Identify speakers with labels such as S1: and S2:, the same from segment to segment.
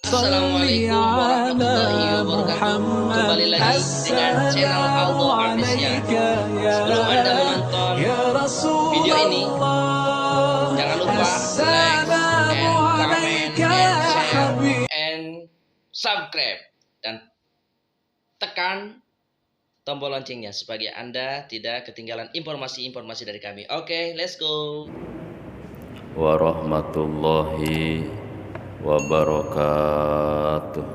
S1: Assalamualaikum warahmatullahi wabarakatuh. Kembali lagi dengan channel Aldo Official. Sebelum Anda menonton video ini, jangan lupa like and comment and share and subscribe dan tekan tombol loncengnya supaya Anda tidak ketinggalan informasi-informasi dari kami. Oke, let's go.
S2: Warahmatullahi wabarakatuh.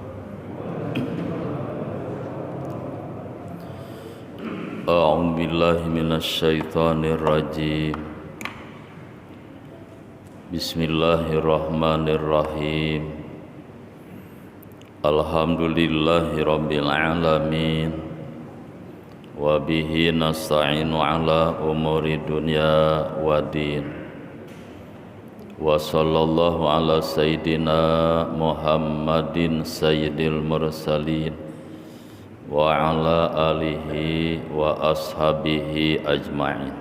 S2: A'udzu billahi minasyaitonir rajim. Bismillahirrahmanirrahim. Alhamdulillahirabbil alamin. Wa bihi nasta'inu ala umuri dunya waddin. Wa sallallahu ala sayyidina Muhammadin sayyidil mursalin wa ala alihi wa ashabihi ajma'in.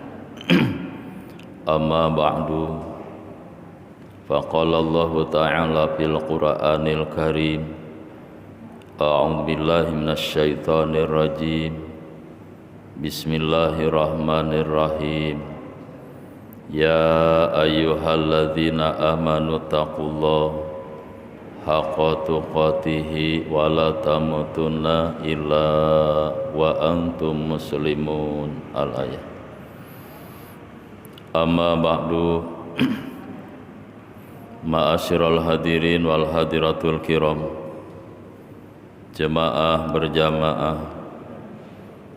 S2: Amma ba'du, faqala Allah ta'ala fil Qur'anil Karim, a'udzu billahi minasyaitonir rajim. Bismillahirrahmanirrahim. Ya ayyuhalladzina amanu taqullaha haqqa tuqatih wa la tamutunna illa wa antum muslimun. Al-ayah. Amma ba'du, ma'asyiral hadirin wal hadiratul kiram, jemaah berjamaah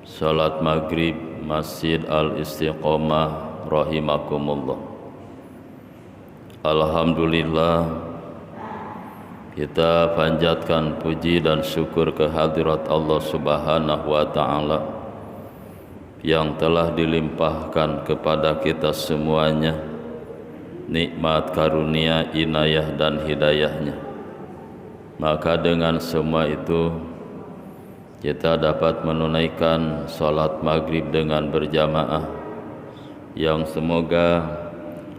S2: salat maghrib Masjid Al-Istiqomah rahimakumullah. Alhamdulillah, kita panjatkan puji dan syukur kehadirat Allah Subhanahu wa ta'ala yang telah dilimpahkan kepada kita semuanya nikmat karunia, inayah dan hidayahnya. Maka dengan semua itu kita dapat menunaikan salat maghrib dengan berjamaah, yang semoga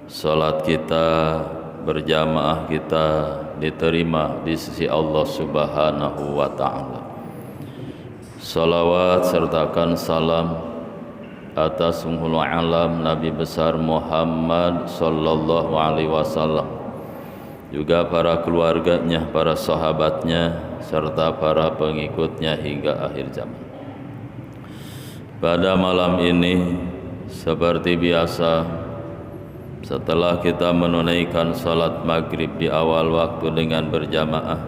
S2: salat kita berjamaah kita diterima di sisi Allah Subhanahu wa ta'ala. Salawat sertakan salam atas Unggul Alam Nabi besar Muhammad sallallahu alaihi wasallam, juga para keluarganya, para sahabatnya, serta para pengikutnya hingga akhir zaman. Pada malam ini, seperti biasa, setelah kita menunaikan salat maghrib di awal waktu dengan berjamaah,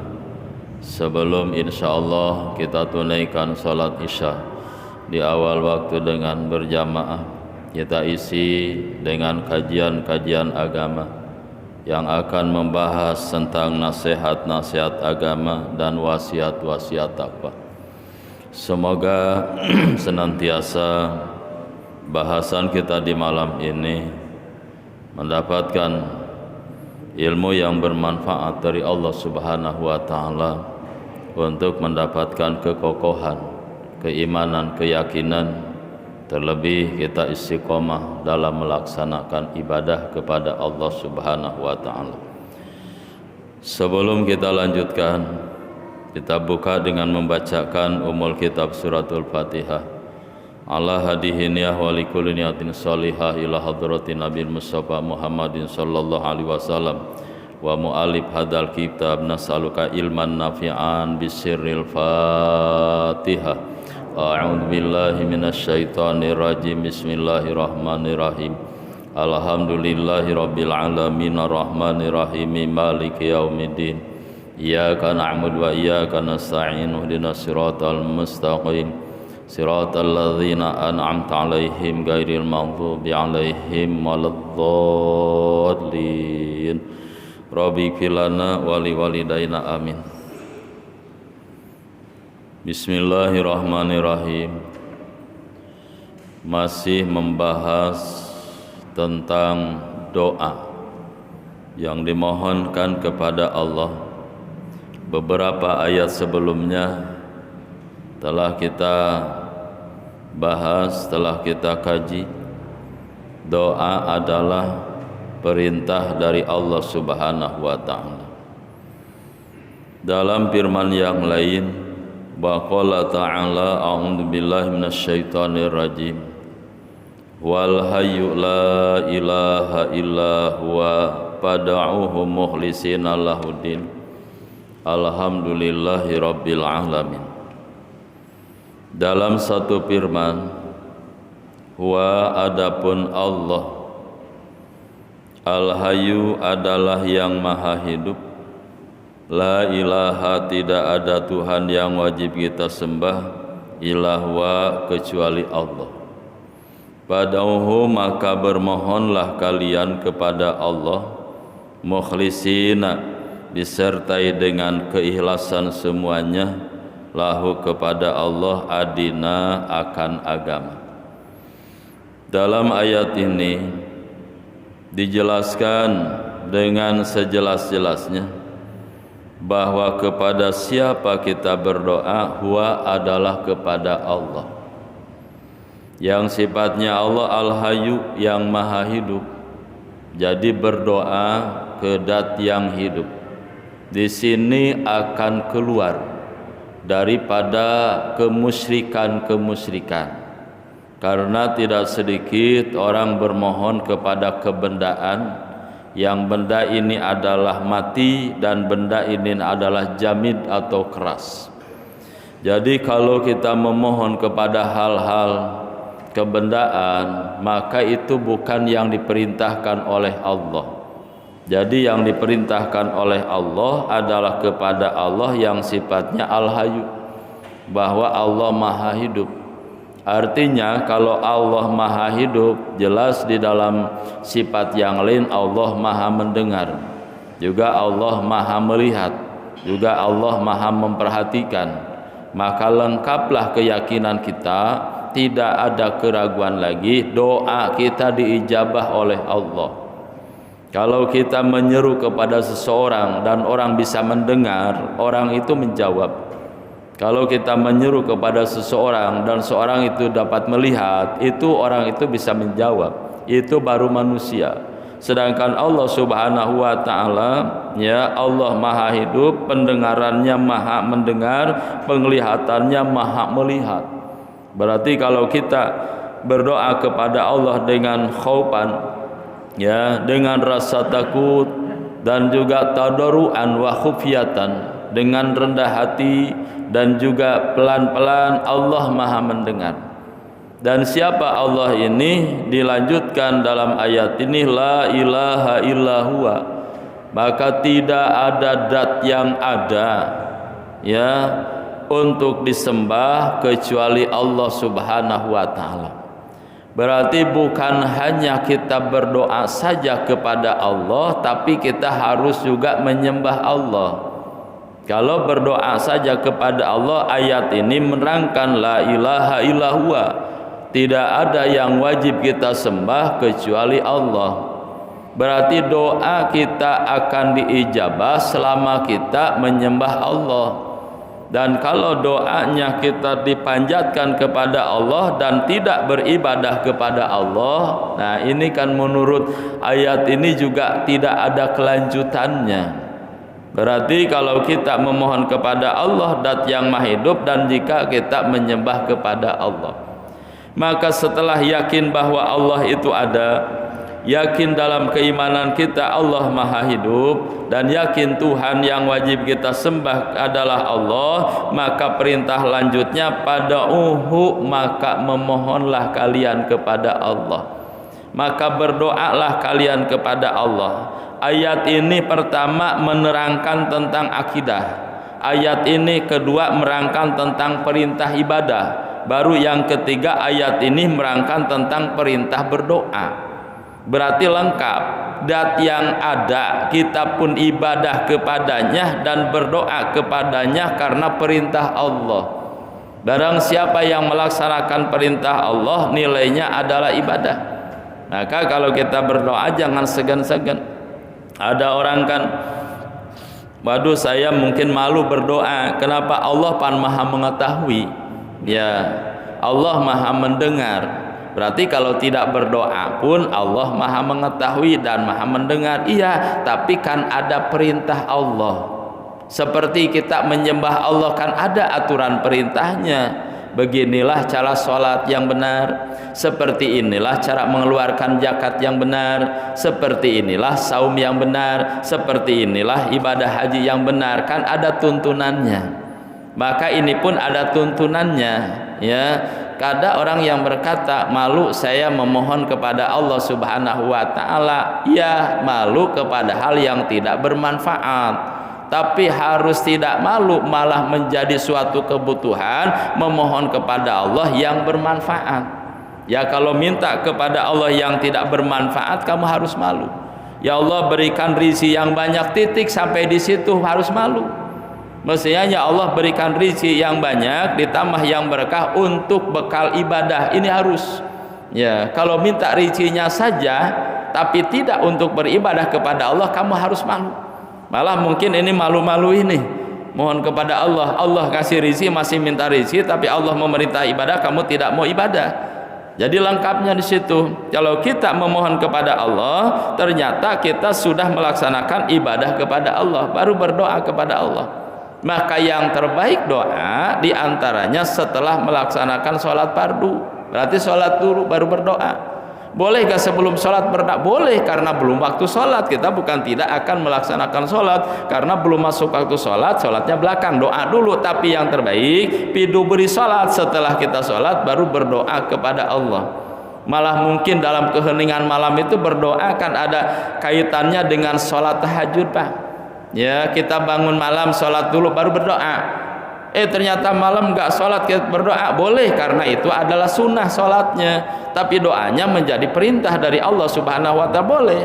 S2: sebelum insyaallah kita tunaikan salat isya di awal waktu dengan berjamaah, kita isi dengan kajian-kajian agama yang akan membahas tentang nasihat-nasihat agama dan wasiat-wasiat takwa. Semoga senantiasa bahasan kita di malam ini mendapatkan ilmu yang bermanfaat dari Allah Subhanahu wa ta'ala untuk mendapatkan kekokohan, keimanan, keyakinan, terlebih kita istiqomah dalam melaksanakan ibadah kepada Allah Subhanahu wa ta'ala. Sebelum kita lanjutkan, kita buka dengan membacakan umul kitab suratul Fatihah. Ala hadihiniyah wa likulli niyatin salihah ila hadratin Nabi Mustafa Muhammadin sallallahu alaihi wasallam wa mu'alif hadal kitab, nas'aluka ilman nafi'an bisirril Fatihah. A'udzu billahi minasyaitonir rajim. Bismillahirrahmanirrahim. Alhamdulillahi rabbil alamin arrahmanir rahim maliki yaumiddin. Iyyaka na'budu wa iyyaka nasta'in ihdinas siratal mustaqim siratal ladzina an'amta 'alaihim ghairil maghdubi 'alaihim waladdallin. Rabbi filana wali walidaina amin. Bismillahirrahmanirrahim. Masih membahas tentang doa yang dimohonkan kepada Allah. Beberapa ayat sebelumnya telah kita bahas, telah kita kaji. Doa adalah perintah dari Allah Subhanahu wa ta'ala. Dalam firman yang lain, waqala ta'ala a'udzu billahi minasyaitonir rajim. Wal hayyu la ilaha illa huwa fad'uhu mukhlishina lahuddin. Alhamdulillahi rabbil alamin. Dalam satu firman, huwa adapun Allah, al-hayyu adalah yang maha hidup, la ilaha tidak ada Tuhan yang wajib kita sembah ilahwa kecuali Allah. Padauhu maka bermohonlah kalian kepada Allah, mukhlisina disertai dengan keikhlasan semuanya, lahu kepada Allah, adina akan agama. Dalam ayat ini dijelaskan dengan sejelas-jelasnya bahwa kepada siapa kita berdoa, huwa adalah kepada Allah, yang sifatnya Allah al-hayyu, yang maha hidup. Jadi berdoa ke zat yang hidup di sini akan keluar daripada kemusyrikan, karena tidak sedikit orang bermohon kepada kebendaan, yang benda ini adalah mati dan benda ini adalah jamid atau keras. Jadi kalau kita memohon kepada hal-hal kebendaan, maka itu bukan yang diperintahkan oleh Allah. Jadi yang diperintahkan oleh Allah adalah kepada Allah yang sifatnya al-hayyu, bahwa Allah maha hidup. Artinya kalau Allah maha hidup, jelas di dalam sifat yang lain Allah maha mendengar, juga Allah maha melihat, juga Allah maha memperhatikan. Maka lengkaplah keyakinan kita, tidak ada keraguan lagi, doa kita diijabah oleh Allah. Kalau kita menyeru kepada seseorang dan orang bisa mendengar, orang itu menjawab. Kalau kita menyeru kepada seseorang dan seorang itu dapat melihat, itu orang itu bisa menjawab. Itu baru manusia. Sedangkan Allah Subhanahu wa taala, ya, Allah maha hidup, pendengarannya maha mendengar, penglihatannya maha melihat. Berarti kalau kita berdoa kepada Allah dengan khaufan, ya, dengan rasa takut dan juga tadarruan wa khufyatan, dengan rendah hati dan juga pelan-pelan, Allah maha mendengar. Dan siapa Allah ini? Dilanjutkan dalam ayat ini, la ilaha illa huwa, maka tidak ada zat yang ada, ya, untuk disembah kecuali Allah Subhanahu wa taala. Berarti bukan hanya kita berdoa saja kepada Allah, tapi kita harus juga menyembah Allah. Kalau berdoa saja kepada Allah, ayat ini menerangkan la ilaha illa huwa, tidak ada yang wajib kita sembah kecuali Allah. Berarti doa kita akan diijabah selama kita menyembah Allah. Dan kalau doanya kita dipanjatkan kepada Allah dan tidak beribadah kepada Allah, nah ini kan menurut ayat ini juga tidak ada kelanjutannya. Berarti kalau kita memohon kepada Allah, zat yang maha hidup, dan jika kita menyembah kepada Allah, maka setelah yakin bahwa Allah itu ada, yakin dalam keimanan kita Allah maha hidup, dan yakin Tuhan yang wajib kita sembah adalah Allah, maka perintah lanjutnya pada maka memohonlah kalian kepada Allah, maka berdoalah kalian kepada Allah. Ayat ini pertama menerangkan tentang akidah, ayat ini kedua merangkan tentang perintah ibadah, baru yang ketiga ayat ini merangkan tentang perintah berdoa. Berarti lengkap, zat yang ada kita pun ibadah kepadanya dan berdoa kepadanya karena perintah Allah. Barang siapa yang melaksanakan perintah Allah, nilainya adalah ibadah. Maka kalau kita berdoa jangan segan-segan. Ada orang kan, waduh saya mungkin malu berdoa, kenapa? Allah pan maha mengetahui, ya, Allah maha mendengar. Berarti kalau tidak berdoa pun Allah maha mengetahui dan maha mendengar. Iya, tapi kan ada perintah Allah. Seperti kita menyembah Allah kan ada aturan perintahnya. Beginilah cara sholat yang benar, seperti inilah cara mengeluarkan zakat yang benar, seperti inilah saum yang benar, seperti inilah ibadah haji yang benar. Kan ada tuntunannya. Maka ini pun ada tuntunannya, ya. Ada orang yang berkata, malu saya memohon kepada Allah Subhanahu wa taala. Ya, malu kepada hal yang tidak bermanfaat. Tapi harus tidak malu, malah menjadi suatu kebutuhan memohon kepada Allah yang bermanfaat. Ya, kalau minta kepada Allah yang tidak bermanfaat, kamu harus malu. Ya Allah, berikan rizki yang banyak, titik, sampai di situ harus malu. Mestinya ya Allah berikan rizki yang banyak ditambah yang berkah untuk bekal ibadah. Ini harus. Ya, kalau minta rizkinya saja tapi tidak untuk beribadah kepada Allah, kamu harus malu. Malah mungkin ini malu-malu ini. Mohon kepada Allah, Allah kasih rizki masih minta rizki, tapi Allah memerintah ibadah, kamu tidak mau ibadah. Jadi lengkapnya di situ. Kalau kita memohon kepada Allah, ternyata kita sudah melaksanakan ibadah kepada Allah, baru berdoa kepada Allah. Maka yang terbaik doa diantaranya setelah melaksanakan sholat fardu. Berarti sholat dulu baru berdoa. Boleh gak sebelum sholat berdoa? Boleh, karena belum waktu sholat. Kita bukan tidak akan melaksanakan sholat karena belum masuk waktu sholat, sholatnya belakang, doa dulu. Tapi yang terbaik pidu beri sholat, setelah kita sholat baru berdoa kepada Allah. Malah mungkin dalam keheningan malam itu berdoa kan ada kaitannya dengan sholat tahajud, Pak. Ya, kita bangun malam sholat dulu baru berdoa. Ternyata malam nggak sholat kita berdoa, boleh, karena itu adalah sunnah sholatnya. Tapi doanya menjadi perintah dari Allah Subhanahu wa ta'ala, boleh.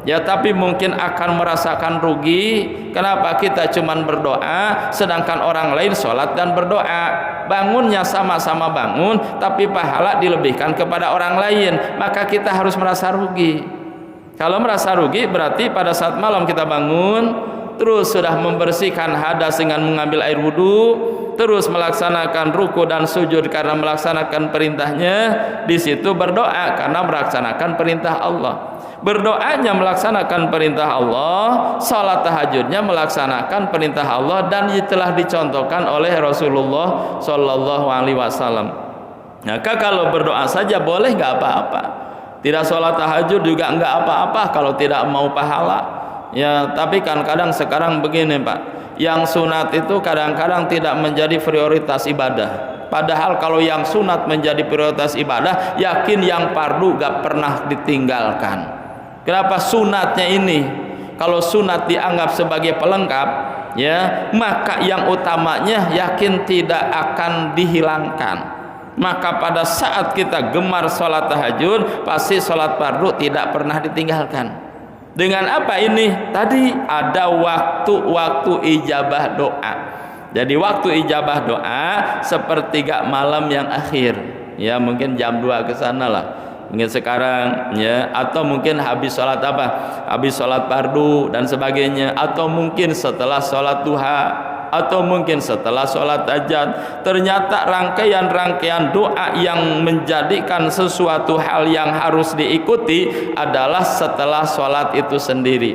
S2: Ya, tapi mungkin akan merasakan rugi. Kenapa kita cuman berdoa sedangkan orang lain sholat dan berdoa? Bangunnya sama-sama bangun, tapi pahala dilebihkan kepada orang lain, maka kita harus merasa rugi. Kalau merasa rugi berarti pada saat malam kita bangun terus sudah membersihkan hadas dengan mengambil air wudhu, terus melaksanakan ruku dan sujud karena melaksanakan perintahnya, di situ berdoa karena melaksanakan perintah Allah. Berdoanya melaksanakan perintah Allah, salat tahajudnya melaksanakan perintah Allah, dan telah dicontohkan oleh Rasulullah Shallallahu Alaihi Wasallam. Maka kalau berdoa saja boleh, nggak apa-apa. Tidak sholat tahajud juga nggak apa-apa kalau tidak mau pahala. Ya, tapi kan kadang sekarang begini, Pak, yang sunat itu kadang-kadang tidak menjadi prioritas ibadah. Padahal kalau yang sunat menjadi prioritas ibadah, yakin yang fardu gak pernah ditinggalkan. Kenapa sunatnya ini? Kalau sunat dianggap sebagai pelengkap, ya, maka yang utamanya yakin tidak akan dihilangkan. Maka pada saat kita gemar sholat tahajud, pasti sholat fardu tidak pernah ditinggalkan. Dengan apa ini? Tadi ada waktu-waktu ijabah doa. Jadi waktu ijabah doa sepertiga malam yang akhir. Ya, mungkin jam 2 ke sana lah. Mungkin sekarang, ya, atau mungkin habis sholat apa? Habis sholat fardu dan sebagainya, atau mungkin setelah sholat duha, atau mungkin setelah sholat hajat. Ternyata rangkaian-rangkaian doa yang menjadikan sesuatu hal yang harus diikuti adalah setelah sholat itu sendiri.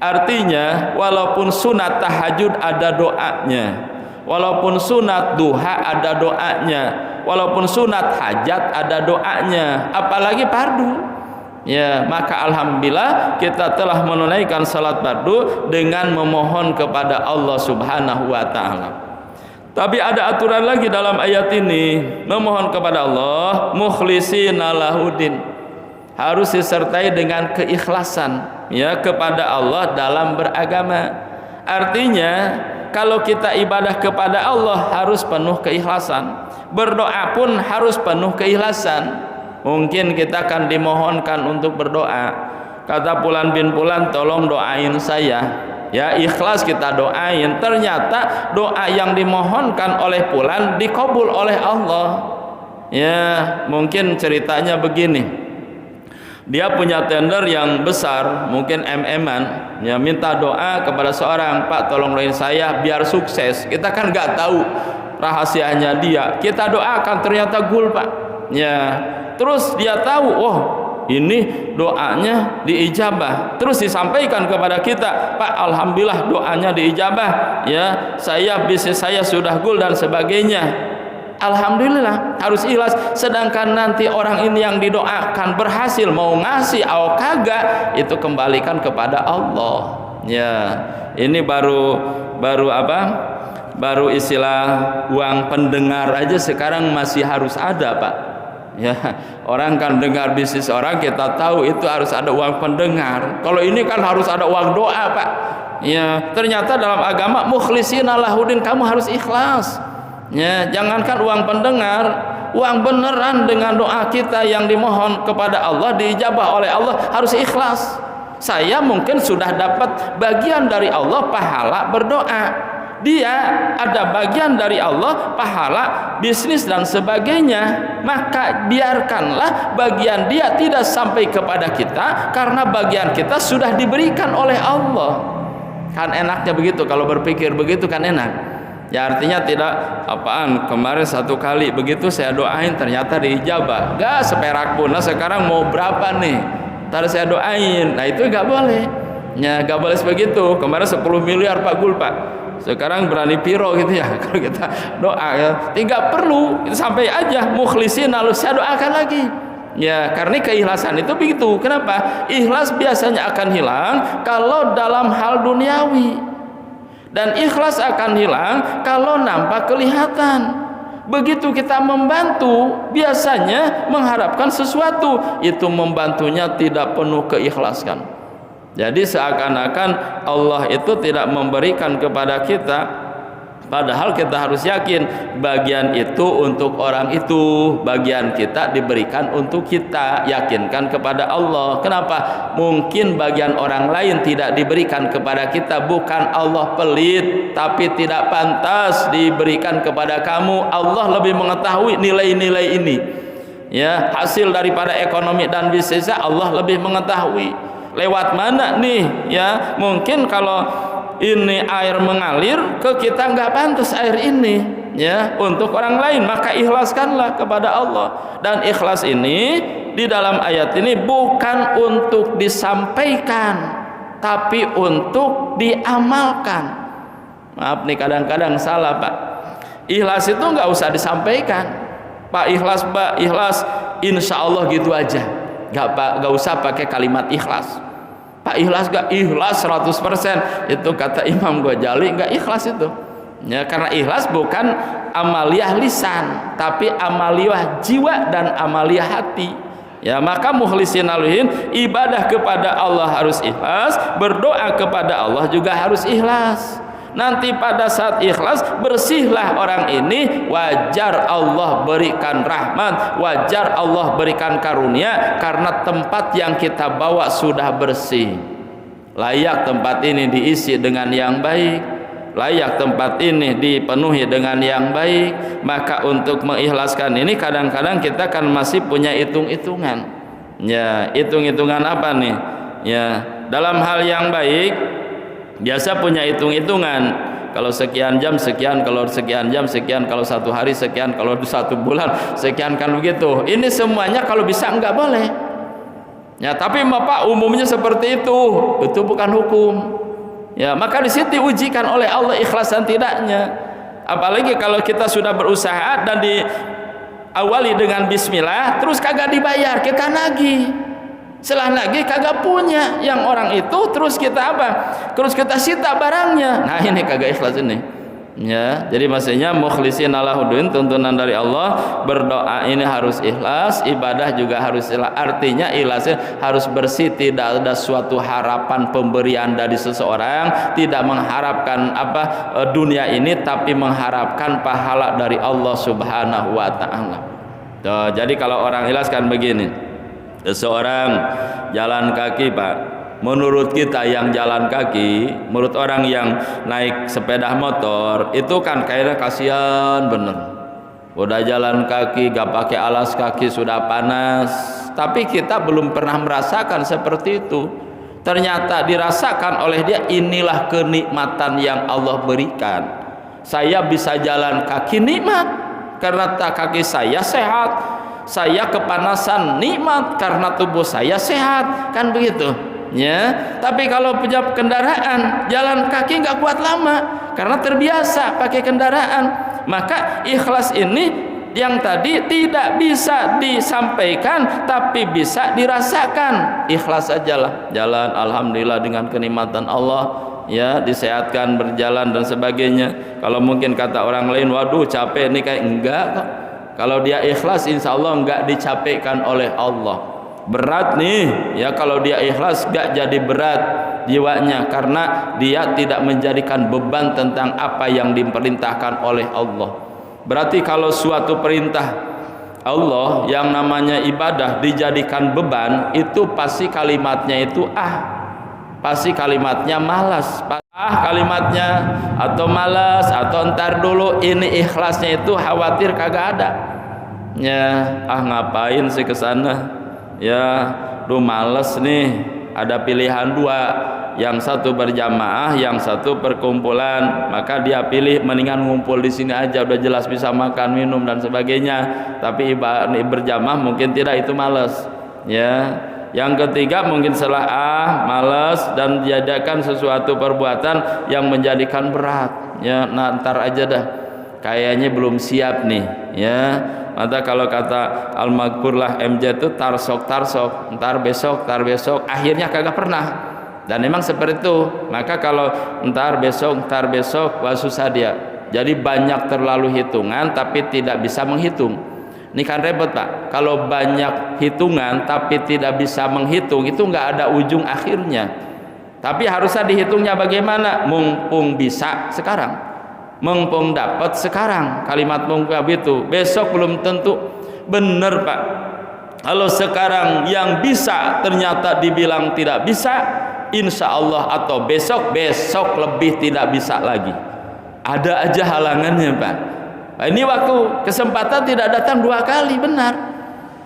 S2: Artinya walaupun sunat tahajud ada doanya, walaupun sunat duha ada doanya, walaupun sunat hajat ada doanya, apalagi fardu. Ya, maka alhamdulillah kita telah menunaikan salat fardu dengan memohon kepada Allah Subhanahu wa taala. Tapi ada aturan lagi dalam ayat ini, memohon kepada Allah mukhlishina lahudin. Harus disertai dengan keikhlasan, ya, kepada Allah dalam beragama. Artinya kalau kita ibadah kepada Allah harus penuh keikhlasan. Berdoa pun harus penuh keikhlasan. Mungkin kita akan dimohonkan untuk berdoa. Kata Fulan bin Fulan, tolong doain saya. Ya, ikhlas kita doain. Ternyata doa yang dimohonkan oleh Fulan dikabul oleh Allah. Ya, mungkin ceritanya begini. Dia punya tender yang besar, mungkin MM-an. Ya, minta doa kepada seorang, Pak, tolong doain saya biar sukses. Kita kan nggak tahu rahasianya dia. Kita doakan ternyata gul, Pak. Ya. Terus dia tahu, oh, ini doanya diijabah. Terus disampaikan kepada kita, Pak, alhamdulillah doanya diijabah, ya, bisnis saya sudah goal dan sebagainya. Alhamdulillah, harus ikhlas. Sedangkan nanti orang ini yang didoakan berhasil, mau ngasih atau kagak, itu kembalikan kepada Allah. Ya, ini baru apa? Baru istilah uang pendengar aja sekarang masih harus ada, Pak. Ya, orang kan dengar bisnis orang, kita tahu itu harus ada uang pendengar. Kalau ini kan harus ada uang doa, Pak. Ya, ternyata dalam agama mukhlishina lahudin, kamu harus ikhlas. Ya, jangankan uang pendengar, uang beneran dengan doa kita yang dimohon kepada Allah diijabah oleh Allah harus ikhlas. Saya mungkin sudah dapat bagian dari Allah pahala berdoa. Dia ada bagian dari Allah pahala bisnis dan sebagainya. Maka biarkanlah bagian dia tidak sampai kepada kita, karena bagian kita sudah diberikan oleh Allah. Kan enaknya begitu, kalau berpikir begitu kan enak. Ya, artinya tidak apaan, kemarin satu kali begitu saya doain ternyata diijabah, gak seperak pun. Nah sekarang mau berapa nih, tadi saya doain, nah itu gak boleh. Ya, gak boleh sebegitu. Kemarin 10 miliar Pak Gul, Pak, sekarang berani piro gitu ya. Kalau kita doa ya tidak perlu, itu sampai aja mukhlisin, lalu saya doakan lagi. Ya, karena keikhlasan itu begitu. Kenapa? Ikhlas biasanya akan hilang kalau dalam hal duniawi, dan ikhlas akan hilang kalau nampak kelihatan. Begitu kita membantu, biasanya mengharapkan sesuatu, itu membantunya tidak penuh keikhlasan. Jadi seakan-akan Allah itu tidak memberikan kepada kita, padahal kita harus yakin bagian itu untuk orang itu, bagian kita diberikan untuk kita. Yakinkan kepada Allah. Kenapa? Mungkin bagian orang lain tidak diberikan kepada kita, bukan Allah pelit, tapi tidak pantas diberikan kepada kamu. Allah lebih mengetahui nilai-nilai ini. Ya, hasil daripada ekonomi dan bisnisnya Allah lebih mengetahui. Lewat mana nih? Ya, mungkin kalau ini air mengalir ke kita nggak pantas air ini, ya, untuk orang lain, maka ikhlaskanlah kepada Allah. Dan ikhlas ini di dalam ayat ini bukan untuk disampaikan, tapi untuk diamalkan. Maaf nih, kadang-kadang salah, Pak. Ikhlas itu nggak usah disampaikan, Pak. Ikhlas, Pak, ikhlas, insya Allah gitu aja. Nggak usah pakai kalimat ikhlas. Pak, ikhlas gak? Ikhlas 100%. Itu kata Imam Ghazali, gak ikhlas itu. Ya, karena ikhlas bukan amaliyah lisan, tapi amaliyah jiwa dan amaliyah hati. Ya, maka mukhlisin aluhin, ibadah kepada Allah harus ikhlas, berdoa kepada Allah juga harus ikhlas. Nanti pada saat ikhlas, bersihlah orang ini, wajar Allah berikan rahmat, wajar Allah berikan karunia, karena tempat yang kita bawa sudah bersih. Layak tempat ini diisi dengan yang baik, layak tempat ini dipenuhi dengan yang baik. Maka untuk mengikhlaskan ini kadang-kadang kita kan masih punya hitung-hitungan. Ya, hitung-hitungan apa nih? Ya, dalam hal yang baik biasa punya hitung-hitungan. Kalau sekian jam sekian, kalau sekian jam sekian, kalau satu hari sekian, kalau satu bulan sekian, kan begitu. Ini semuanya kalau bisa enggak boleh. Ya, tapi Bapak umumnya seperti itu bukan hukum. Ya, maka di situ diujikan oleh Allah ikhlas dan tidaknya. Apalagi kalau kita sudah berusaha dan diawali dengan bismillah, terus kagak dibayar, kita nagih. Setelah lagi kagak punya yang orang itu, terus kita apa? Terus kita sita barangnya. Nah, ini kagak ikhlas ini. Ya, jadi maksudnya mukhlisin alahuddin, tuntunan dari Allah, berdoa ini harus ikhlas, ibadah juga harus ikhlas. Artinya ikhlasnya harus bersih, tidak ada suatu harapan pemberian dari seseorang, tidak mengharapkan dunia ini, tapi mengharapkan pahala dari Allah Subhanahu wa taala. Jadi kalau orang ikhlas kan begini. Seseorang jalan kaki, Pak, menurut kita yang jalan kaki, menurut orang yang naik sepeda motor itu kan kayaknya kasihan bener, udah jalan kaki gak pakai alas kaki sudah panas, tapi kita belum pernah merasakan seperti itu. Ternyata dirasakan oleh dia. Inilah kenikmatan yang Allah berikan. Saya bisa jalan kaki nikmat karena kaki saya sehat. saya kepanasan, nikmat karena tubuh saya sehat, kan begitu ya. Tapi kalau punya kendaraan, jalan kaki nggak kuat lama karena terbiasa pakai kendaraan. Maka ikhlas ini yang tadi tidak bisa disampaikan tapi bisa dirasakan. Ikhlas ajalah, jalan alhamdulillah dengan kenikmatan Allah ya, disehatkan, berjalan dan sebagainya. Kalau mungkin kata orang lain, waduh capek nih, kayak enggak kok. Kalau dia ikhlas insya Allah enggak dicapekkan oleh Allah. Berat nih ya, kalau dia ikhlas enggak jadi berat jiwanya, karena dia tidak menjadikan beban tentang apa yang diperintahkan oleh Allah. Berarti kalau suatu perintah Allah yang namanya ibadah dijadikan beban, itu pasti kalimatnya itu pasti kalimatnya malas, kalimatnya atau malas atau ntar dulu. Ini ikhlasnya itu khawatir kagak ada ya, ngapain sih kesana ya, males nih. Ada pilihan dua, yang satu berjamaah, yang satu perkumpulan, maka dia pilih mendingan ngumpul di sini aja, udah jelas bisa makan, minum dan sebagainya. Tapi berjamaah mungkin tidak, itu males ya. Yang ketiga mungkin salah males dan dijadikan sesuatu perbuatan yang menjadikan berat ya, nah ntar aja dah, kayaknya belum siap nih ya. Maka kalau kata Al-Maghfur lah MJ itu tarsok, ntar besok, akhirnya kagak pernah. Dan memang seperti itu. Maka kalau ntar besok, wah susah dia. Jadi banyak terlalu hitungan tapi tidak bisa menghitung. Ini kan repot Pak. Kalau banyak hitungan tapi tidak bisa menghitung, itu nggak ada ujung akhirnya. Tapi harusnya dihitungnya bagaimana? Mumpung bisa sekarang, mumpung dapat sekarang. Kalimat mumpung itu, besok belum tentu. Bener Pak. Kalau sekarang yang bisa ternyata dibilang tidak bisa, insya Allah atau besok lebih tidak bisa lagi. Ada aja halangannya Pak. Ini waktu kesempatan tidak datang dua kali, benar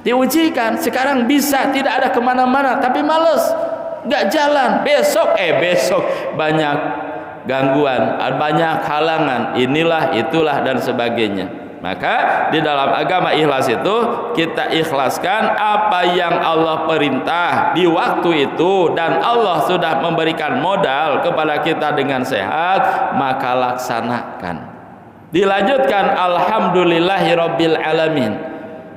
S2: diujikan. Sekarang bisa, tidak ada kemana-mana tapi males, nggak jalan. Besok banyak gangguan, banyak halangan, inilah itulah dan sebagainya. Maka di dalam agama ikhlas itu kita ikhlaskan apa yang Allah perintah di waktu itu, dan Allah sudah memberikan modal kepada kita dengan sehat, maka laksanakan. Dilanjutkan alhamdulillahirabbil alamin.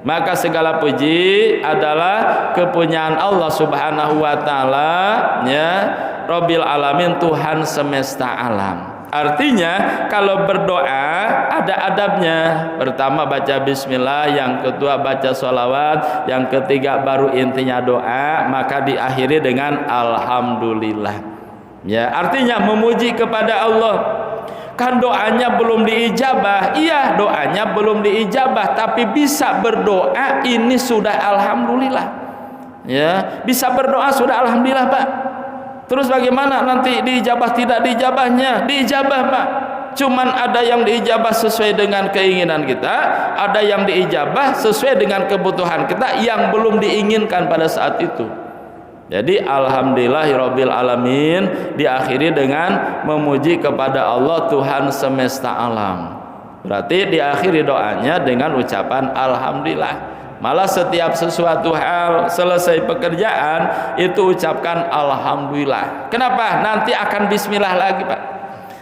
S2: Maka segala puji adalah kepunyaan Allah Subhanahu wa taala ya, Rabbil alamin, Tuhan semesta alam. Artinya kalau berdoa ada adabnya. Pertama baca bismillah, yang kedua baca sholawat, yang ketiga baru intinya doa, maka diakhiri dengan alhamdulillah. Ya, artinya memuji kepada Allah. Kan doanya belum diijabah. Iya, doanya belum diijabah, tapi bisa berdoa, ini sudah alhamdulillah. Ya, bisa berdoa sudah alhamdulillah Pak. Terus bagaimana nanti diijabah tidak diijabahnya? Diijabah Pak. Cuman ada yang diijabah sesuai dengan keinginan kita, ada yang diijabah sesuai dengan kebutuhan kita yang belum diinginkan pada saat itu. Jadi alhamdulillahirabbil alamin diakhiri dengan memuji kepada Allah Tuhan semesta alam. Berarti diakhiri doanya dengan ucapan alhamdulillah. Malah setiap sesuatu hal, selesai pekerjaan itu ucapkan alhamdulillah. Kenapa? Nanti akan bismillah lagi Pak.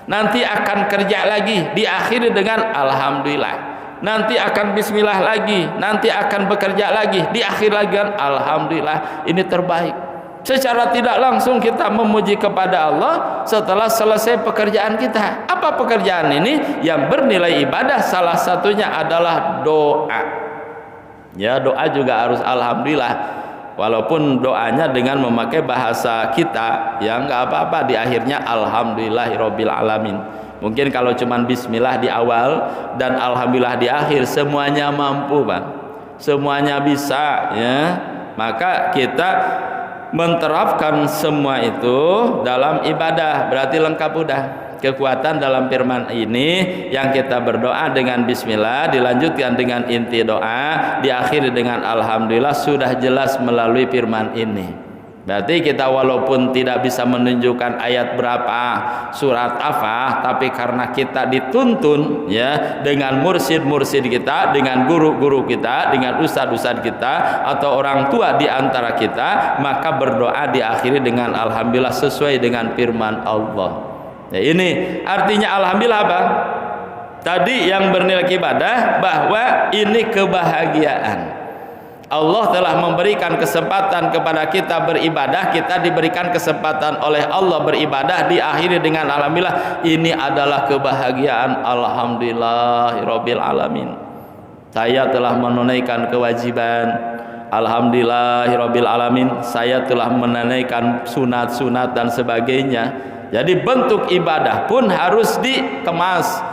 S2: Nanti akan kerja lagi, diakhiri dengan alhamdulillah. Nanti akan bismillah lagi, nanti akan bekerja lagi, diakhiri lagi dengan alhamdulillah. Ini terbaik. Secara tidak langsung kita memuji kepada Allah setelah selesai pekerjaan kita. Apa pekerjaan ini? Yang bernilai ibadah, salah satunya adalah doa. Ya, doa juga harus alhamdulillah. Walaupun doanya dengan memakai bahasa kita, ya nggak apa-apa, di akhirnya alhamdulillahirabbil alamin. Mungkin kalau cuman bismillah di awal dan alhamdulillah di akhir, semuanya mampu Bang, semuanya bisa ya. Maka kita menerapkan semua itu dalam ibadah, berarti lengkap udah. Kekuatan dalam firman ini yang kita berdoa dengan bismillah, dilanjutkan dengan inti doa, diakhiri dengan alhamdulillah, sudah jelas melalui firman ini. Berarti kita walaupun tidak bisa menunjukkan ayat berapa, surat apa, tapi karena kita dituntun ya dengan mursyid-mursyid kita, dengan guru-guru kita, dengan ustadz-ustadz kita atau orang tua di antara kita, maka berdoa diakhiri dengan alhamdulillah sesuai dengan firman Allah. Ya, ini artinya alhamdulillah apa? Tadi yang bernilai ibadah bahwa ini kebahagiaan. Allah telah memberikan kesempatan kepada kita beribadah, kita diberikan kesempatan oleh Allah beribadah, diakhiri dengan alhamdulillah. Ini adalah kebahagiaan. Alhamdulillahirabbil alamin. Saya telah menunaikan kewajiban. Alhamdulillahirabbil alamin. Saya telah menunaikan sunat-sunat dan sebagainya. Jadi bentuk ibadah pun harus dikemas,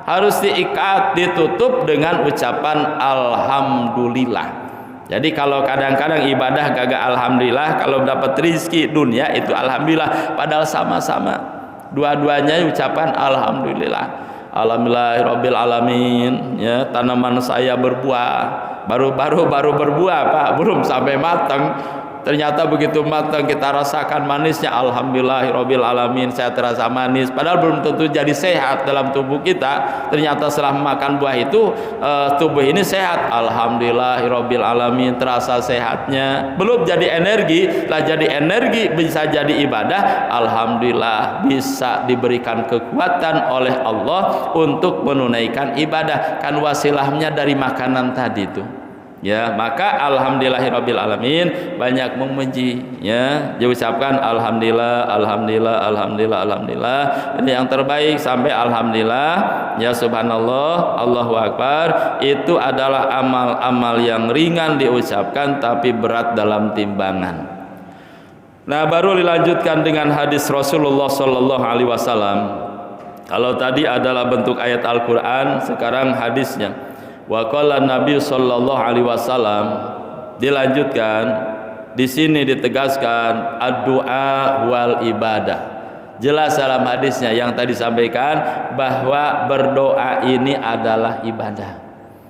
S2: harus diikat, ditutup dengan ucapan alhamdulillah. Jadi kalau kadang-kadang ibadah gagak alhamdulillah, kalau dapat rezeki dunia itu alhamdulillah, padahal sama-sama. Dua-duanya ucapan alhamdulillah. Alhamdulillahirabbil alamin. Ya, tanaman saya berbuah. Baru berbuah, Pak, belum sampai matang. Ternyata begitu matang kita rasakan manisnya. Alhamdulillahirabbil alamin, saya terasa manis. Padahal belum tentu jadi sehat dalam tubuh kita. Ternyata setelah makan buah itu tubuh ini sehat. Alhamdulillahirabbil alamin, terasa sehatnya. Belum jadi energi, lah jadi energi bisa jadi ibadah. Alhamdulillah bisa diberikan kekuatan oleh Allah untuk menunaikan ibadah. Kan wasilahnya dari makanan tadi itu. Ya, maka alhamdulillahirabbil alamin, banyak memuji ya, diucapkan alhamdulillah, alhamdulillah, alhamdulillah, alhamdulillah. Ini yang terbaik sampai alhamdulillah. Ya subhanallah, Allahu akbar. Itu adalah amal-amal yang ringan diucapkan tapi berat dalam timbangan. Nah, baru dilanjutkan dengan hadis Rasulullah sallallahu alaihi wasallam. Kalau tadi adalah bentuk ayat Al-Qur'an, sekarang hadisnya. Wa qala Nabi sallallahu alaihi wasallam, dilanjutkan di sini ditegaskan ad-du'a wal ibadah. Jelas dalam hadisnya yang tadi sampaikan bahwa berdoa ini adalah ibadah.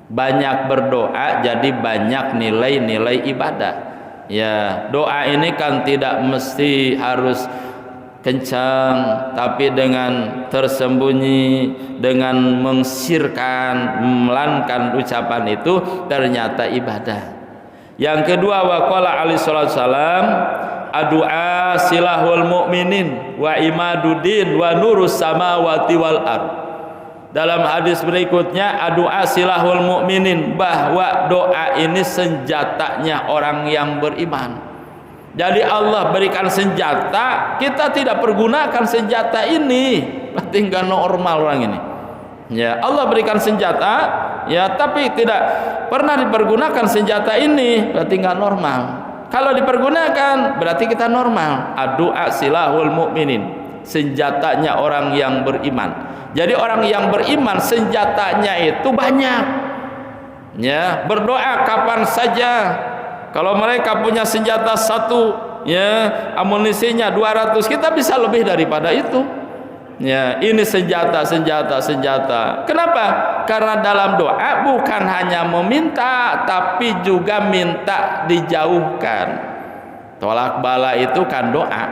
S2: Banyak berdoa jadi banyak nilai-nilai ibadah. Ya, doa ini kan tidak mesti harus kencang, tapi dengan tersembunyi, dengan mengsirkan, memelankan ucapan itu ternyata ibadah. Yang kedua, waqala alaihi salatu wasalam, addu'a silahul mu'minin wa imaduddin wa nurus samawati wal ard. Dalam hadis berikutnya, addu'a silahul mu'minin, bahwa doa ini senjatanya orang yang beriman. Jadi Allah berikan senjata, kita tidak pergunakan senjata ini, berarti nggak normal orang ini. Ya, Allah berikan senjata, ya, tapi tidak pernah dipergunakan senjata ini, berarti nggak normal. Kalau dipergunakan, berarti kita normal. Ad-du'a silahul mu'minin, senjatanya orang yang beriman. Jadi orang yang beriman senjatanya itu banyak. Ya, berdoa kapan saja. Kalau mereka punya senjata satu, ya, amunisinya 200, kita bisa lebih daripada itu. Ya, ini senjata. Kenapa? Karena dalam doa bukan hanya meminta, tapi juga minta dijauhkan. Tolak bala itu kan doa,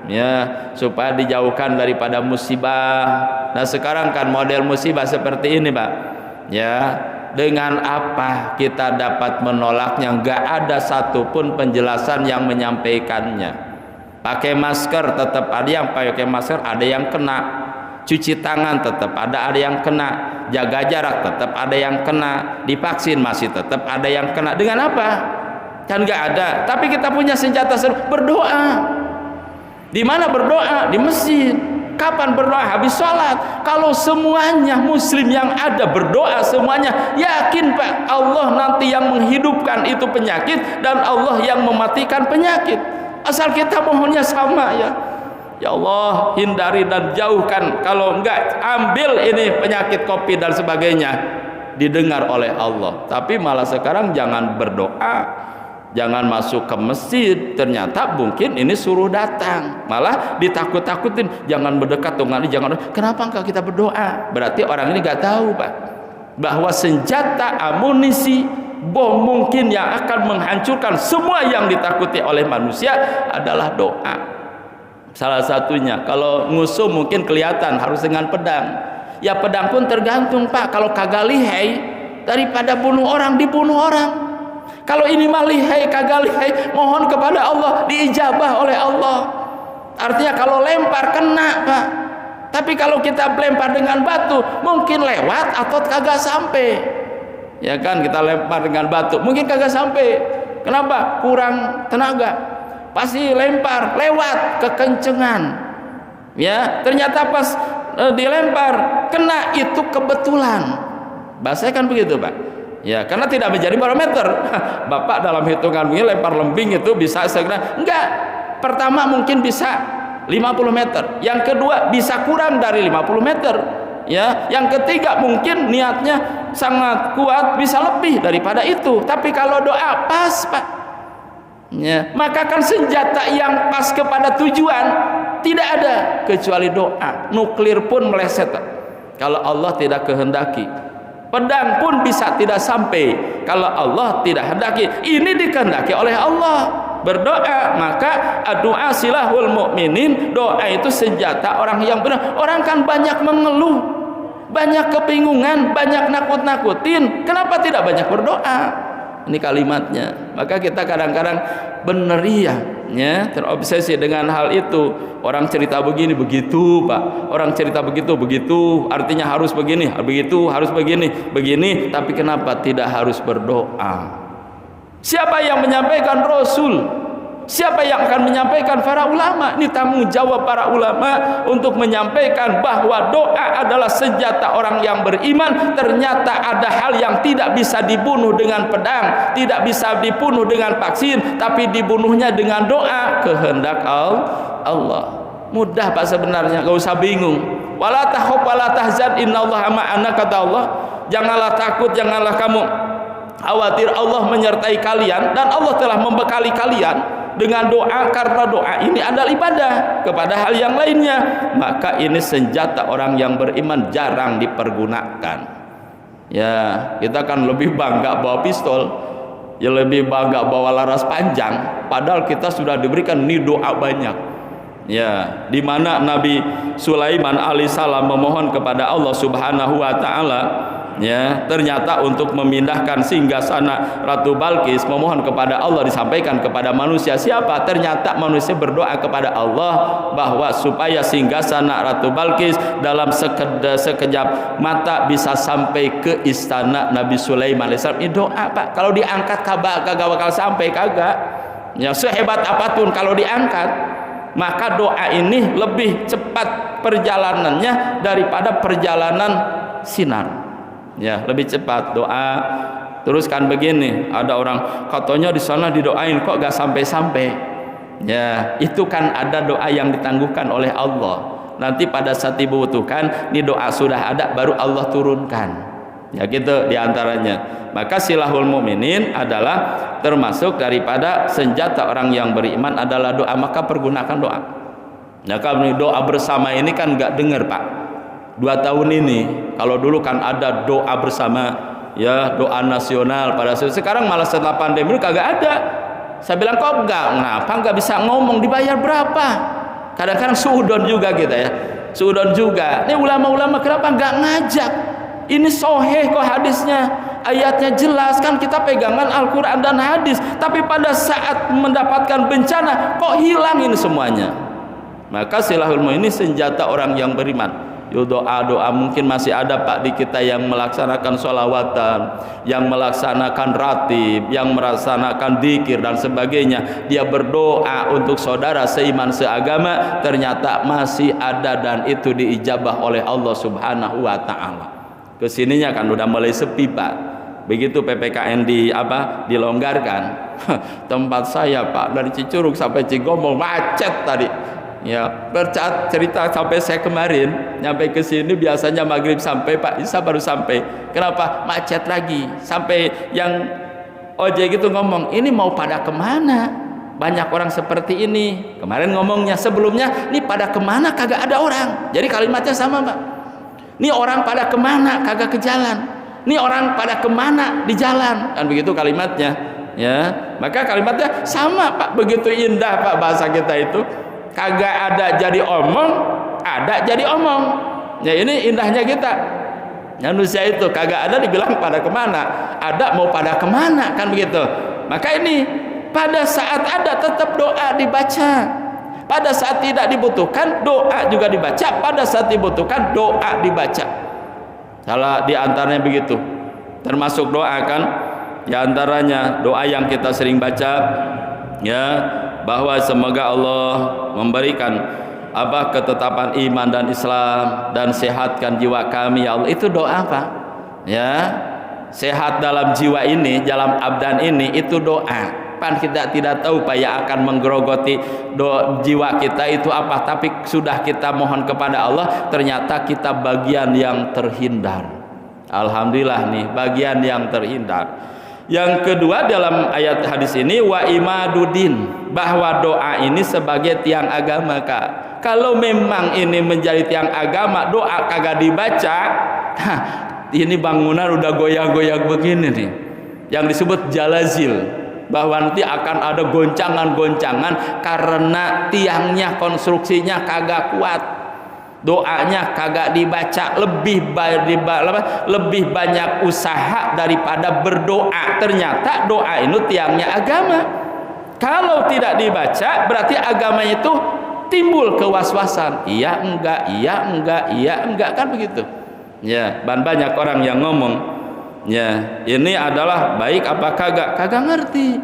S2: ya, supaya dijauhkan daripada musibah. Nah, sekarang kan model musibah seperti ini, Pak. Ya, dengan apa kita dapat menolaknya? Enggak ada satupun penjelasan yang menyampaikannya. Pakai masker tetap ada yang pakai masker, ada yang kena. Cuci tangan tetap ada yang kena. Jaga jarak tetap ada yang kena. Divaksin masih tetap ada yang kena. Dengan apa? Kan enggak ada. Tapi kita punya senjata berdoa. Di mana berdoa? Di masjid. Kapan berdoa? Habis sholat. Kalau semuanya muslim yang ada berdoa semuanya, yakin Pak, Allah nanti yang menghidupkan itu penyakit dan Allah yang mematikan penyakit. Asal kita mohonnya sama, ya. Ya Allah, hindari dan jauhkan. Kalau enggak, ambil ini penyakit kopi dan sebagainya. Didengar oleh Allah. Tapi malah sekarang jangan berdoa, jangan masuk ke masjid, ternyata mungkin ini suruh datang, malah ditakut-takutin, jangan berdekat dong, jangan. Kenapa enggak kita berdoa? Berarti orang ini enggak tahu, Pak, bahwa senjata amunisi bom mungkin yang akan menghancurkan semua yang ditakuti oleh manusia adalah doa. Salah satunya, kalau musuh mungkin kelihatan harus dengan pedang. Ya pedang pun tergantung Pak, kalau kagak lihai, daripada bunuh orang dibunuh orang. Kalau ini mah lihai kagak lihai, mohon kepada Allah diijabah oleh Allah. Artinya kalau lempar kena Pak. Tapi kalau kita lempar dengan batu, mungkin lewat atau kagak sampai. Ya kan, kita lempar dengan batu, mungkin kagak sampai. Kenapa? Kurang tenaga. Pasti lempar lewat kekencengan. Ya, ternyata pas dilempar kena, itu kebetulan. Bahasanya kan begitu Pak. Ya, karena tidak menjadi barometer. Bapak dalam hitungan ini lempar lembing itu bisa segera. Enggak. Pertama mungkin bisa 50 meter. Yang kedua bisa kurang dari 50 meter. Ya, yang ketiga mungkin niatnya sangat kuat, bisa lebih daripada itu. Tapi kalau doa pas Pak. Ya, maka kan senjata yang pas kepada tujuan tidak ada kecuali doa. Nuklir pun meleset kalau Allah tidak kehendaki. Pedang pun bisa tidak sampai kalau Allah tidak hendaki. Ini dikehendaki oleh Allah. Berdoa, maka doa silahul mukminin. Doa itu senjata orang yang benar. Orang kan banyak mengeluh, banyak kebingungan, banyak nakut-nakutin. Kenapa tidak banyak berdoa? Ini kalimatnya. Maka kita kadang-kadang beneria, ya, terobsesi dengan hal itu. Orang cerita begini begitu Pak, orang cerita begitu begitu, artinya harus begini, begitu, harus begini begini. Tapi kenapa tidak harus berdoa? Siapa yang menyampaikan? Rasul. Siapa yang akan menyampaikan? Para ulama. Ini tanggung jawab para ulama untuk menyampaikan bahwa doa adalah senjata orang yang beriman. Ternyata ada hal yang tidak bisa dibunuh dengan pedang, tidak bisa dibunuh dengan vaksin, tapi dibunuhnya dengan doa. Kehendak Allah. Mudah Pak sebenarnya, gak usah bingung. Wala takhaf wala tahzan innallaha ma'ana, kata Allah. Janganlah takut, janganlah kamu khawatir, Allah menyertai kalian. Dan Allah telah membekali kalian dengan doa, karena doa ini adalah ibadah kepada hal yang lainnya. Maka ini senjata orang yang beriman, jarang dipergunakan. Ya, kita kan lebih bangga bawa pistol, ya lebih bangga bawa laras panjang, padahal kita sudah diberikan nih doa banyak. Ya, di mana Nabi Sulaiman alaihissalam memohon kepada Allah Subhanahu wa taala, ya, ternyata untuk memindahkan singgasana Ratu Balkis, memohon kepada Allah, disampaikan kepada manusia. Siapa? Ternyata manusia berdoa kepada Allah bahwa supaya singgasana Ratu Balkis dalam sekejap mata bisa sampai ke istana Nabi Sulaiman alaihissalam. Ini doa Pak. Kalau diangkat kagak bakal sampai, kagak. Ya, sehebat apapun kalau diangkat. Maka doa ini lebih cepat perjalanannya daripada perjalanan sinar. Ya, lebih cepat doa. Terus kan begini, ada orang katanya di sana didoain kok gak sampai-sampai. Ya, itu kan ada doa yang ditangguhkan oleh Allah. Nanti pada saat dibutuhkan, ini doa sudah ada, baru Allah turunkan. Ya gitu diantaranya. Maka silahul mukminin adalah termasuk daripada senjata orang yang beriman adalah doa. Maka pergunakan doa. Nah, kalau doa bersama ini kan nggak dengar Pak. 2 tahun ini, kalau dulu kan ada doa bersama, ya, doa nasional pada sekarang malah setelah pandemi kagak ada. Saya bilang kok kenapa nggak bisa ngomong, dibayar berapa? Kadang-kadang suudon juga kita, ya, suudon juga. Ini ulama-ulama kenapa nggak ngajak? Ini soheh kok hadisnya, ayatnya jelas, kan kita pegangan Al-Quran dan hadis. Tapi pada saat mendapatkan bencana kok hilang ini semuanya. Maka silahul ini senjata orang yang beriman. Yo, doa-doa mungkin masih ada Pak di kita yang melaksanakan sholawatan, yang melaksanakan ratib, yang melaksanakan dzikir dan sebagainya. Dia berdoa untuk saudara seiman seagama, ternyata masih ada, dan itu diijabah oleh Allah Subhanahu wa ta'ala. Kesininya kan udah mulai sepi Pak. Begitu PPKN dilonggarkan, tempat saya Pak dari Cicurug sampai Cigomol macet tadi. Ya, cerita sampai saya kemarin nyampe ke sini biasanya maghrib sampai, Pak Isa baru sampai. Kenapa? Macet lagi. Sampai yang ojek itu ngomong, ini mau pada kemana? Banyak orang seperti ini. Kemarin ngomongnya, sebelumnya ini pada kemana? Kagak ada orang. Jadi kalimatnya sama Pak. Ini orang pada kemana? Kagak ke jalan. Ini orang pada kemana di jalan, kan begitu kalimatnya, ya. Maka kalimatnya sama Pak, begitu indah Pak bahasa kita itu. Kagak ada jadi omong, ada jadi omong. Ya ini indahnya kita. Manusia itu kagak ada dibilang pada kemana, ada mau pada kemana, kan begitu. Maka ini pada saat ada tetap doa dibaca. Pada saat tidak dibutuhkan doa juga dibaca. Pada saat dibutuhkan doa dibaca. Salah di antaranya begitu. Termasuk doa kan, di antaranya doa yang kita sering baca, ya, bahwa semoga Allah memberikan ketetapan iman dan Islam dan sehatkan jiwa kami ya Allah. Itu doa Pak, ya, sehat dalam jiwa ini, dalam abdan ini, itu doa. Pan kita tidak tahu Pak yang akan menggerogoti jiwa kita itu apa, tapi sudah kita mohon kepada Allah, ternyata kita bagian yang terhindar. Alhamdulillah nih, bagian yang terhindar. Yang kedua dalam ayat hadis ini, wa imaduddin, bahwa doa ini sebagai tiang agama Kak. Kalau memang ini menjadi tiang agama, doa kagak dibaca, ini bangunan udah goyang-goyang begini nih, yang disebut jalazil, bahwa nanti akan ada goncangan-goncangan karena tiangnya, konstruksinya kagak kuat, doanya kagak dibaca, lebih banyak usaha daripada berdoa. Ternyata doa itu tiangnya agama. Kalau tidak dibaca berarti agamanya itu timbul kewaswasan, iya enggak, kan begitu ya. Banyak orang yang ngomong, ya, ini adalah baik apa kagak ngerti.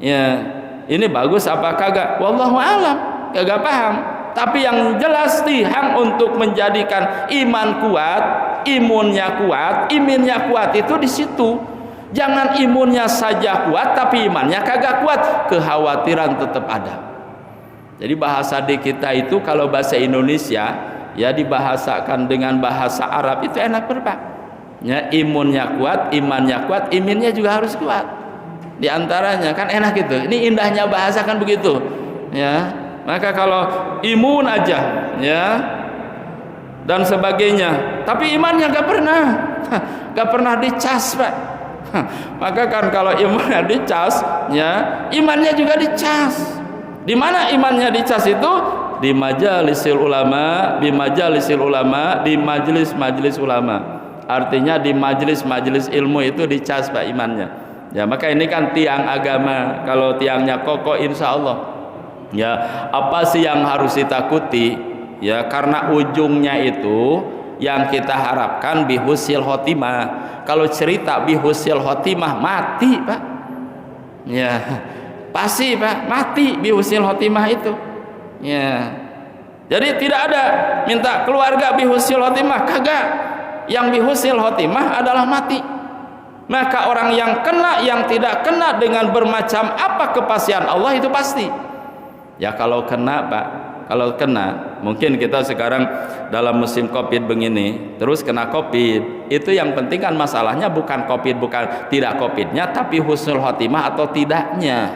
S2: Ya, ini bagus apa kagak, wallahu alam, kagak paham. Tapi yang jelas tihang untuk menjadikan iman kuat, imunnya kuat itu di situ. Jangan imunnya saja kuat tapi imannya kagak kuat, kekhawatiran tetap ada. Jadi bahasa di kita itu kalau bahasa Indonesia ya dibahasakan dengan bahasa Arab itu enak Pak. Ya, imunnya kuat, imannya kuat, iminnya juga harus kuat. Di antaranya kan enak itu. Ini indahnya bahasa kan begitu. Ya, maka kalau imun aja, ya, dan sebagainya, tapi imannya gak pernah dicas Pak. Maka kan kalau imannya dicas, ya, imannya juga dicas. Di mana imannya dicas itu? Di majalisil ulama, di majelis ulama. Artinya di majelis ilmu itu dicas Pak imannya. Ya, maka ini kan tiang agama. Kalau tiangnya kokoh insya Allah. Ya, apa sih yang harus ditakuti? Ya, karena ujungnya itu yang kita harapkan bihusil khotimah. Kalau cerita bihusil khotimah mati Pak. Ya, pasti Pak mati bihusil khotimah itu. Ya, jadi tidak ada minta keluarga bihusil khotimah, kagak. Yang bihusil khotimah adalah mati. Maka orang yang kena, yang tidak kena dengan bermacam apa kepastian Allah itu pasti. Ya kalau kena Pak, kalau kena, mungkin kita sekarang dalam musim Covid begini, terus kena Covid, itu yang penting kan masalahnya bukan Covid, bukan tidak Covidnya, tapi husnul khotimah atau tidaknya.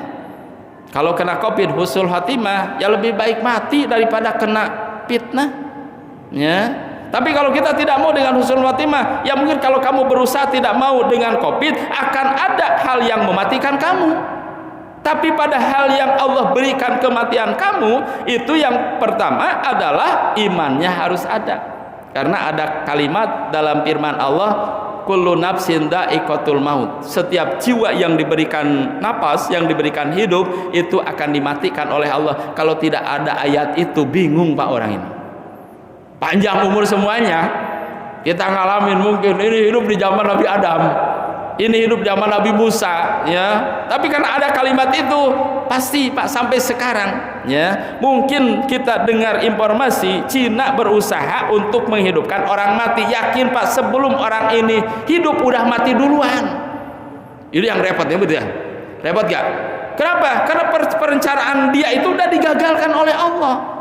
S2: Kalau kena Covid husnul khotimah, ya lebih baik mati daripada kena fitnah. Ya. Tapi kalau kita tidak mau dengan husnul khotimah, ya mungkin kalau kamu berusaha tidak mau dengan Covid, akan ada hal yang mematikan kamu. Tapi pada hal yang Allah berikan kematian kamu, itu yang pertama adalah imannya harus ada. Karena ada kalimat dalam firman Allah, kullu nafsin dha'iqatul maut. Setiap jiwa yang diberikan napas, yang diberikan hidup, itu akan dimatikan oleh Allah. Kalau tidak ada ayat itu, bingung Pak orang ini. Panjang umur semuanya, kita ngalamin mungkin ini hidup di zaman Nabi Adam, ini hidup zaman Nabi Musa, ya. Tapi karena ada kalimat itu, pasti Pak sampai sekarang, ya. Mungkin kita dengar informasi Cina berusaha untuk menghidupkan orang mati. Yakin Pak, sebelum orang ini hidup udah mati duluan. Itu yang repotnya, betul ya? Repot gak? Kenapa? Karena perencanaan dia itu udah digagalkan oleh Allah.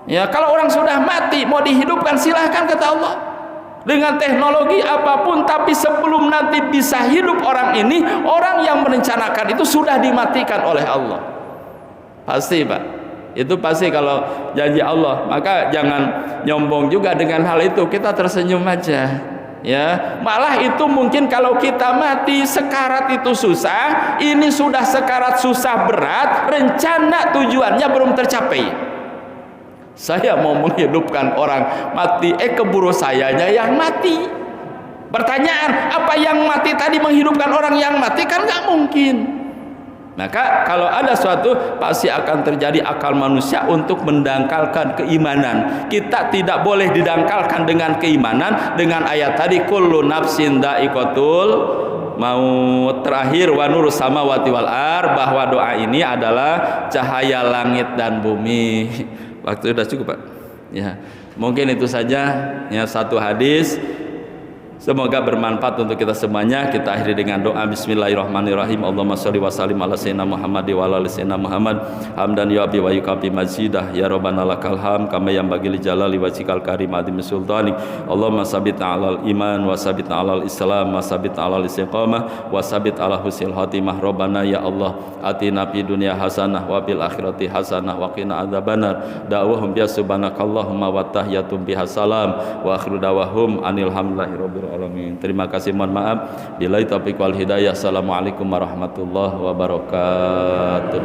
S2: Ya, kalau orang sudah mati mau dihidupkan silahkan kata Allah. Dengan teknologi apapun, tapi sebelum nanti bisa hidup orang ini, orang yang merencanakan itu sudah dimatikan oleh Allah. Pasti Pak. Itu pasti kalau janji Allah. Maka jangan nyombong juga dengan hal itu. Kita tersenyum aja. Ya, malah itu mungkin kalau kita mati sekarat itu susah, ini sudah sekarat susah berat, rencana tujuannya belum tercapai. Saya mau menghidupkan orang mati, keburu sayanya yang mati. Pertanyaan, apa yang mati tadi menghidupkan orang yang mati? Kan nggak mungkin. Maka kalau ada suatu, pasti akan terjadi akal manusia untuk mendangkalkan keimanan. Kita tidak boleh didangkalkan dengan keimanan dengan ayat tadi, kullu nafsin dha'iqatul maut. Terakhir, wa nurus samawati wal ar, bahwa doa ini adalah cahaya langit dan bumi. Waktu sudah cukup, Pak. Ya, mungkin itu saja ya, satu hadis. Semoga bermanfaat untuk kita semuanya. Kita akhiri dengan doa bismillahirrahmanirrahim. Allahumma sholli wa sallim ala sayyidina Muhammad wa ala ali sayyidina Muhammad hamdan yu'abi wa yukafi mazidah ya rabbana lakal ham kama yanbaghi li jalali wajhikal karim adim sultani. Allahumma sabitna alal iman wa sabitna alal islam wa sabitna alal istiqamah wa sabit ala husnil khatimah. Rabbana ya Allah atina fid dunya hasanah wa fil akhirati hasanah wa qina adzabannar. Da'wahum bi subhanakallahumma wa tahyatum biha salam wa akhiru da'wahum anil hamdulillahi rabbil alamin. Terima kasih, mohon maaf. Billahi taufiq wal hidayah. Assalamualaikum warahmatullahi wabarakatuh.